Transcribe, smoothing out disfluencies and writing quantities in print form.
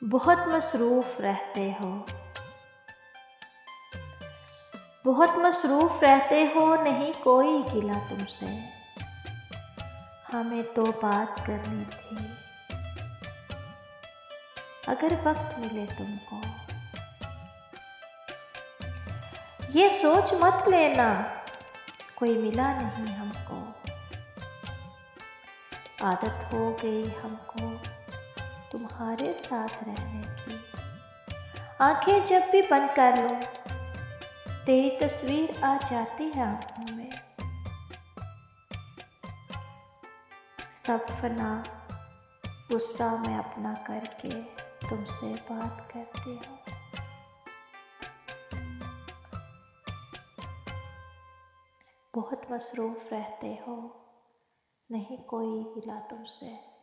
बहुत मसरूफ़ रहते हो, बहुत मसरूफ़ रहते हो, नहीं कोई गिला तुमसे। हमें तो बात करनी थी, अगर वक्त मिले तुमको। ये सोच मत लेना कोई मिला नहीं हमको। आदत हो गई हमको तुम्हारे साथ रहने की। आंखें जब भी बंद कर लूं, तेरी तस्वीर आ जाती है आंखों में। सब फना गुस्सा में अपना करके तुमसे बात करती हूँ। बहुत मसरूफ़ रहते हो, नहीं कोई गिला तुमसे।